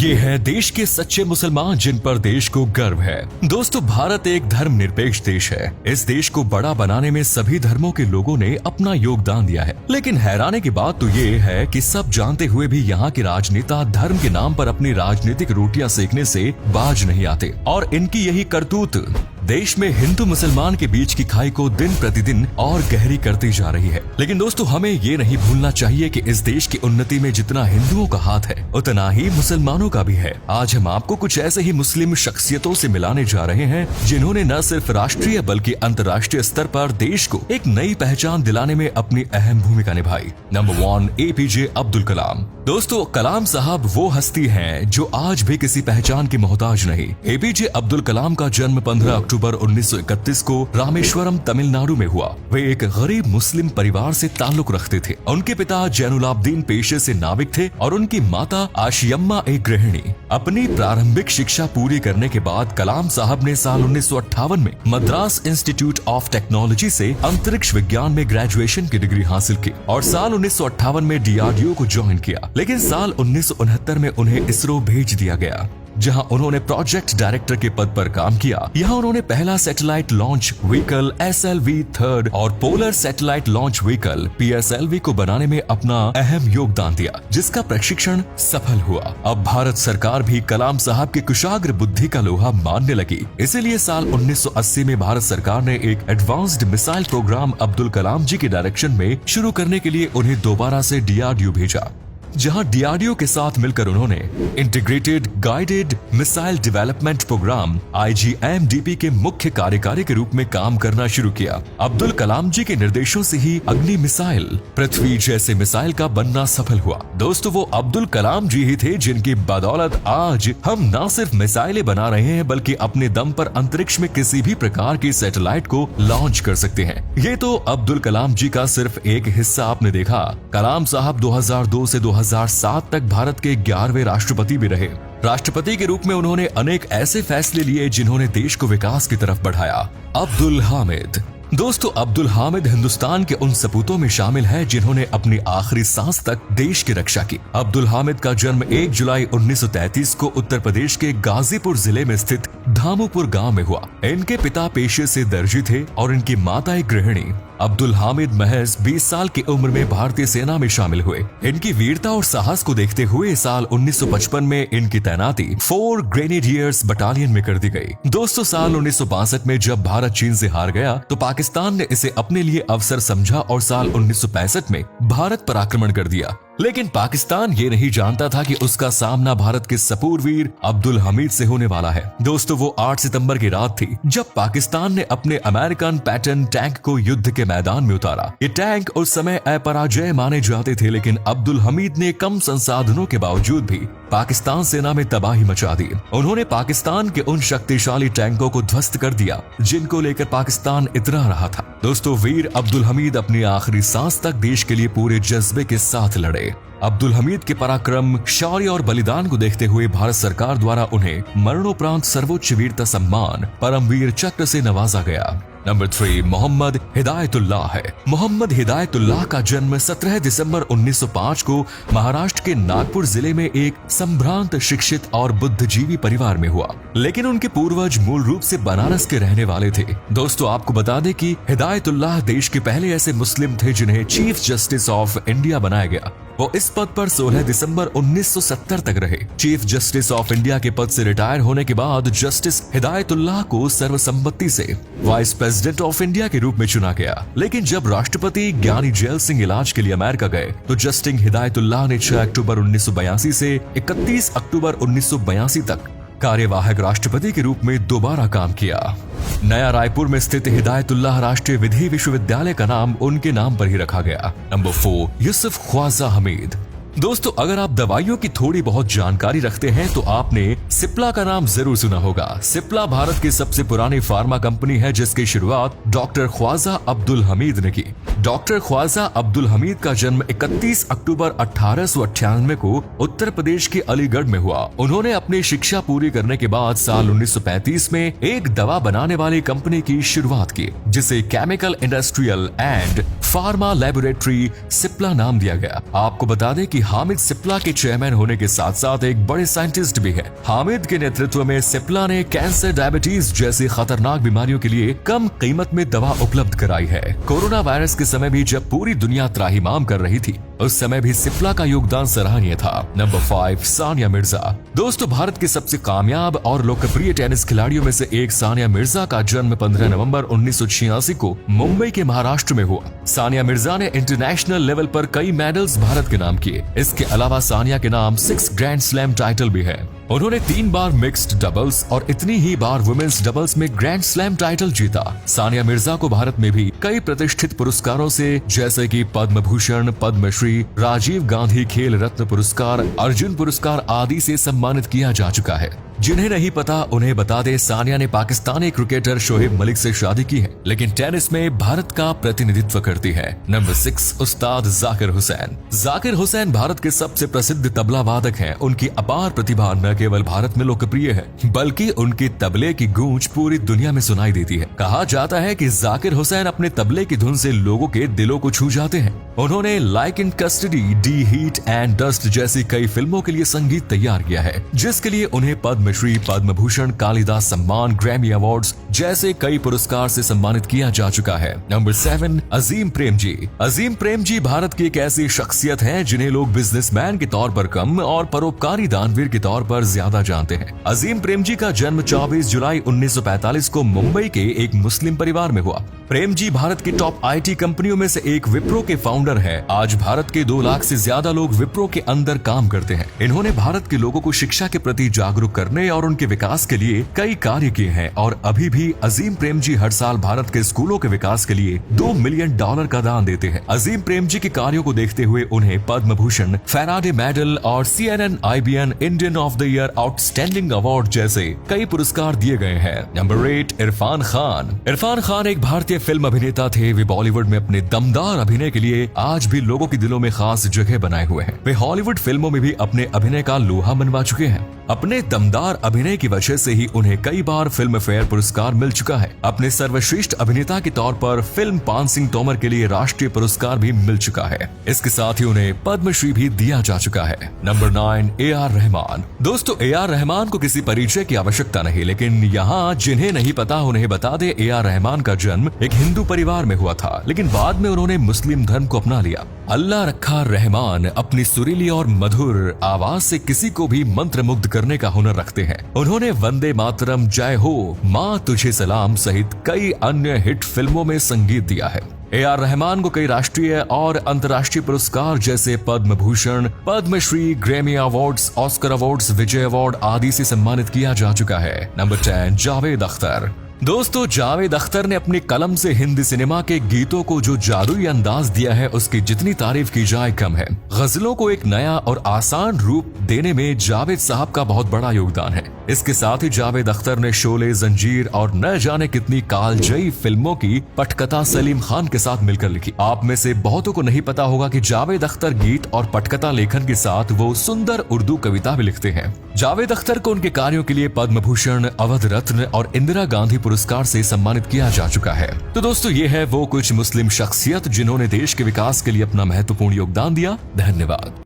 ये है देश के सच्चे मुसलमान जिन पर देश को गर्व है। दोस्तों, भारत एक धर्मनिरपेक्ष देश है। इस देश को बड़ा बनाने में सभी धर्मों के लोगों ने अपना योगदान दिया है। लेकिन हैरानी की बात तो ये है कि सब जानते हुए भी यहाँ के राजनेता धर्म के नाम पर अपनी राजनीतिक रोटियां सेकने से बाज नहीं आते और इनकी यही करतूत देश में हिंदू मुसलमान के बीच की खाई को दिन प्रतिदिन और गहरी करती जा रही है। लेकिन दोस्तों, हमें ये नहीं भूलना चाहिए कि इस देश की उन्नति में जितना हिंदुओं का हाथ है उतना ही मुसलमानों का भी है। आज हम आपको कुछ ऐसे ही मुस्लिम शख्सियतों से मिलाने जा रहे हैं जिन्होंने न सिर्फ राष्ट्रीय बल्कि अंतर्राष्ट्रीय स्तर पर देश को एक नई पहचान दिलाने में अपनी अहम भूमिका निभाई। Number 1, APJ Abdul Kalam. दोस्तों, कलाम साहब वो हस्ती हैं जो आज भी किसी पहचान की मोहताज नहीं। APJ अब्दुल कलाम का जन्म 15 अक्टूबर 1931 को रामेश्वरम तमिलनाडु में हुआ। वे एक गरीब मुस्लिम परिवार से ताल्लुक रखते थे। उनके पिता जैनुलाब्दीन पेशे से नाविक थे और उनकी माता आशियम्मा एक गृहिणी। अपनी प्रारंभिक शिक्षा पूरी करने के बाद कलाम साहब ने साल 1958 में मद्रास इंस्टीट्यूट ऑफ टेक्नोलॉजी से अंतरिक्ष विज्ञान में ग्रेजुएशन की डिग्री हासिल की और साल 1958 में DRDO को ज्वाइन किया। लेकिन साल 1969 में उन्हें इसरो भेज दिया गया, जहां उन्होंने प्रोजेक्ट डायरेक्टर के पद पर काम किया। यहां उन्होंने पहला सैटेलाइट लॉन्च व्हीकल SLV-3 और polar satellite launch vehicle PSLV को बनाने में अपना अहम योगदान दिया, जिसका प्रशिक्षण सफल हुआ। अब भारत सरकार भी कलाम साहब के कुशाग्र बुद्धि का लोहा मानने लगी। इसीलिए साल 1980 में भारत सरकार ने एक advanced missile programme Abdul Kalam जी के डायरेक्शन में शुरू करने के लिए उन्हें दोबारा से DRDO भेजा, जहां DRDO के साथ मिलकर उन्होंने integrated guided missile development programme IGMDP के मुख्य कार्यकारी के रूप में काम करना शुरू किया। अब्दुल कलाम जी के निर्देशों से ही अग्नि मिसाइल, पृथ्वी जैसे मिसाइल का बनना सफल हुआ। दोस्तों, वो अब्दुल कलाम जी ही थे जिनकी बदौलत आज हम न सिर्फ मिसाइलें बना रहे हैं बल्कि अपने दम पर अंतरिक्ष में किसी भी प्रकार की सैटेलाइट को लॉन्च कर सकते हैं। ये तो अब्दुल कलाम जी का सिर्फ एक हिस्सा आपने देखा। कलाम साहब 2002 से 2007 तक भारत के 11वें राष्ट्रपति भी रहे। राष्ट्रपति के रूप में उन्होंने अनेक ऐसे फैसले लिए जिन्होंने देश को विकास की तरफ बढ़ाया। अब्दुल हामिद। दोस्तों, अब्दुल हामिद हिंदुस्तान के उन सपूतों में शामिल है जिन्होंने अपनी आखिरी सांस तक देश की रक्षा की। अब्दुल हामिद का जन्म 1 जुलाई 1933 को उत्तर प्रदेश के गाजीपुर जिले में स्थित धामुपुर गांव में हुआ। इनके पिता पेशे से दर्जी थे और इनकी माता एक गृहिणी। अब्दुल हामिद महज 20 साल की उम्र में भारतीय सेना में शामिल हुए। इनकी वीरता और साहस को देखते हुए साल 1955 में इनकी तैनाती 4 ग्रेनेडियर्स बटालियन में कर दी गई। दोस्तों, साल 1962 में जब भारत चीन से हार गया तो पाकिस्तान ने इसे अपने लिए अवसर समझा और साल 1965 में भारत पर आक्रमण कर दिया। लेकिन पाकिस्तान ये नहीं जानता था कि उसका सामना भारत के सपूरवीर अब्दुल हमीद से होने वाला है। दोस्तों, वो 8 सितंबर की रात थी जब पाकिस्तान ने अपने अमेरिकन पैटर्न टैंक को युद्ध के मैदान में उतारा। ये टैंक उस समय अपराजय माने जाते थे, लेकिन अब्दुल हमीद ने कम संसाधनों के बावजूद भी पाकिस्तान सेना में तबाही मचा दी। उन्होंने पाकिस्तान के उन शक्तिशाली टैंकों को ध्वस्त कर दिया जिनको लेकर पाकिस्तान इतरा रहा था। दोस्तों, वीर अब्दुल हमीद अपनी आखिरी सांस तक देश के लिए पूरे जज्बे के साथ लड़े। अब्दुल हमीद के पराक्रम, शौर्य और बलिदान को देखते हुए भारत सरकार द्वारा उन्हें मरणोपरांत सर्वोच्च वीरता सम्मान परमवीर चक्र से नवाजा गया। नंबर 3, मोहम्मद हिदायतुल्लाह है। मोहम्मद हिदायतुल्लाह का जन्म 17 दिसंबर 1905 को महाराष्ट्र के नागपुर जिले में एक संभ्रांत शिक्षित और बुद्धिजीवी परिवार में हुआ। लेकिन उनके पूर्वज मूल रूप से बनारस के रहने वाले थे। दोस्तों, आपको बता दें कि हिदायतुल्लाह देश के पहले ऐसे मुस्लिम थे जिन्हें चीफ जस्टिस ऑफ इंडिया बनाया गया। वो इस पद पर 16 दिसंबर 1970 तक रहे। चीफ जस्टिस ऑफ इंडिया के पद से रिटायर होने के बाद जस्टिस हिदायतुल्लाह को सर्वसम्मति से वाइस प्रेसिडेंट ऑफ इंडिया के रूप में चुना गया। लेकिन जब राष्ट्रपति ज्ञानी जैल सिंह इलाज के लिए अमेरिका गए तो जस्टिस हिदायतुल्लाह ने 6 अक्टूबर 1982 से 31 अक्टूबर 1982 तक कार्यवाहक राष्ट्रपति के रूप में दोबारा काम किया। नया रायपुर में स्थित हिदायतुल्लाह राष्ट्रीय विधि विश्वविद्यालय का नाम उनके नाम पर ही रखा गया। नंबर 4, यूसुफ ख्वाजा हमीद। दोस्तों, अगर आप दवाइयों की थोड़ी बहुत जानकारी रखते हैं तो आपने सिप्ला का नाम जरूर सुना होगा। सिप्ला भारत की सबसे पुरानी फार्मा कंपनी है जिसकी शुरुआत डॉक्टर ख्वाजा अब्दुल हमीद ने की। डॉक्टर ख्वाजा अब्दुल हमीद का जन्म 31 अक्टूबर 1898 को उत्तर प्रदेश के अलीगढ़ में हुआ। उन्होंने अपनी शिक्षा पूरी करने के बाद साल 1935 में एक दवा बनाने वाली कंपनी की शुरुआत की, जिसे chemical industrial and pharma laboratory Cipla नाम दिया गया। आपको बता दें कि हामिद सिप्ला के चेयरमैन होने के साथ साथ एक बड़े साइंटिस्ट भी है। हामिद के नेतृत्व में सिप्ला ने कैंसर, डायबिटीज जैसी खतरनाक बीमारियों के लिए कम कीमत में दवा उपलब्ध कराई है। कोरोना वायरस के समय भी जब पूरी दुनिया त्राहिमाम कर रही थी, उस समय भी सिप्ला का योगदान सराहनीय था। नंबर 5, सानिया मिर्जा। दोस्तों, भारत की सबसे कामयाब और लोकप्रिय टेनिस खिलाड़ियों में से एक सानिया मिर्जा का जन्म 15 नवंबर 1986 को मुंबई के महाराष्ट्र में हुआ। सानिया मिर्जा ने इंटरनेशनल लेवल पर कई मेडल्स भारत के नाम किए। इसके अलावा सानिया के नाम 6 ग्रैंड स्लैम टाइटल भी है। उन्होंने 3 बार मिक्स्ड डबल्स और इतनी ही बार वुमेन्स डबल्स में ग्रैंड स्लैम टाइटल जीता। सानिया मिर्जा को भारत में भी कई प्रतिष्ठित पुरस्कारों से जैसे कि पद्म भूषण, पद्मश्री, राजीव गांधी खेल रत्न पुरस्कार, अर्जुन पुरस्कार आदि से सम्मानित किया जा चुका है। जिन्हें नहीं पता उन्हें बता दे, सानिया ने पाकिस्तानी क्रिकेटर शोएब मलिक से शादी की है, लेकिन टेनिस में भारत का प्रतिनिधित्व करती है। नंबर 6, उस्ताद जाकिर हुसैन। जाकिर हुसैन भारत के सबसे प्रसिद्ध तबला वादक हैं। उनकी अपार प्रतिभा न केवल भारत में लोकप्रिय है, बल्कि उनकी तबले की गूंज पूरी दुनिया में सुनाई देती है। कहा जाता है कि जाकिर हुसैन अपने तबले की धुन से लोगों के दिलों को छू जाते हैं। उन्होंने like in custody, D heat and dust जैसी कई फिल्मों के लिए संगीत तैयार किया है, जिसके लिए उन्हें पद्मश्री, पद्म भूषण, कालिदास सम्मान, ग्रैमी अवार्ड्स जैसे कई पुरस्कार से सम्मानित किया जा चुका है। नंबर 7, अजीम प्रेमजी। अजीम प्रेमजी भारत की एक ऐसी शख्सियत है जिन्हें लोग बिजनेसमैन के तौर पर कम और परोपकारी दानवीर के तौर पर ज्यादा जानते हैं। अजीम प्रेमजी का जन्म 24 जुलाई 1945 को मुंबई के एक मुस्लिम परिवार में हुआ। प्रेमजी भारत की टॉप IT कंपनियों में से एक विप्रो के फाउंडर है। आज भारत के 2 लाख से ज्यादा लोग विप्रो के अंदर काम करते हैं। इन्होंने भारत के लोगों को शिक्षा के प्रति जागरूक करने और उनके विकास के लिए कई कार्य किए हैं और अभी भी अजीम प्रेमजी हर साल भारत के स्कूलों के विकास के लिए $2 मिलियन का दान देते हैं। अजीम प्रेमजी के कार्यों को देखते हुए उन्हें पद्म भूषण, फैराडे मेडल और CNN IBN Indian of the year outstanding award जैसे कई पुरस्कार दिए गए हैं। नंबर 8, इरफान खान। इरफान खान एक भारतीय फिल्म अभिनेता थे। वे बॉलीवुड में अपने दमदार अभिनय के लिए आज भी लोगों के दिलों में खास जगह बनाए हुए हैं। वे हॉलीवुड फिल्मों में भी अपने अभिनय का लोहा मनवा चुके हैं। अपने दमदार अभिनय की वजह से ही उन्हें कई बार फिल्म फेयर पुरस्कार मिल चुका है। अपने सर्वश्रेष्ठ अभिनेता के तौर पर फिल्म पान सिंह तोमर के लिए राष्ट्रीय पुरस्कार भी मिल चुका है। इसके साथ ही उन्हें पद्मश्री भी दिया जा चुका है। Number 9, AR Rahman. दोस्तों, AR रहमान को किसी परिचय की आवश्यकता नहीं, लेकिन यहाँ जिन्हें नहीं पता उन्हें बता दे, AR रहमान का जन्म एक हिंदू परिवार में हुआ था, लेकिन बाद में उन्होंने मुस्लिम धर्म को अपना लिया। अल्लाह रखा रहमान अपनी सुरीली और मधुर आवाज से किसी को भी मंत्रमुग्ध करने का हुनर रखते हैं। उन्होंने वंदे मातरम, जय हो, माँ तुझे सलाम सहित कई अन्य हिट फिल्मों में संगीत दिया है। AR रहमान को कई राष्ट्रीय और अंतर्राष्ट्रीय पुरस्कार जैसे Padma Bhushan, Padma Shri, Grammy awards, Oscar awards, Vijay award आदि से सम्मानित किया जा चुका है। नंबर 10, जावेद अख्तर। दोस्तों, जावेद अख्तर ने अपनी कलम से हिंदी सिनेमा के गीतों को जो जादुई अंदाज दिया है, उसकी जितनी तारीफ की जाए कम है। गजलों को एक नया और आसान रूप देने में जावेद साहब का बहुत बड़ा योगदान है। इसके साथ ही जावेद अख्तर ने शोले, जंजीर और न जाने कितनी कालजयी फिल्मों की पटकथा सलीम खान के साथ मिलकर लिखी। आप में से बहुतों को नहीं पता होगा कि जावेद अख्तर गीत और पटकथा लेखन के साथ वो सुंदर उर्दू कविता भी लिखते हैं। जावेद अख्तर को उनके कार्यों के लिए पद्म भूषण, अवध रत्न और इंदिरा गांधी पुरस्कार से सम्मानित किया जा चुका है। तो दोस्तों, ये है वो कुछ मुस्लिम शख्सियत जिन्होंने देश के विकास के लिए अपना महत्वपूर्ण योगदान दिया। धन्यवाद।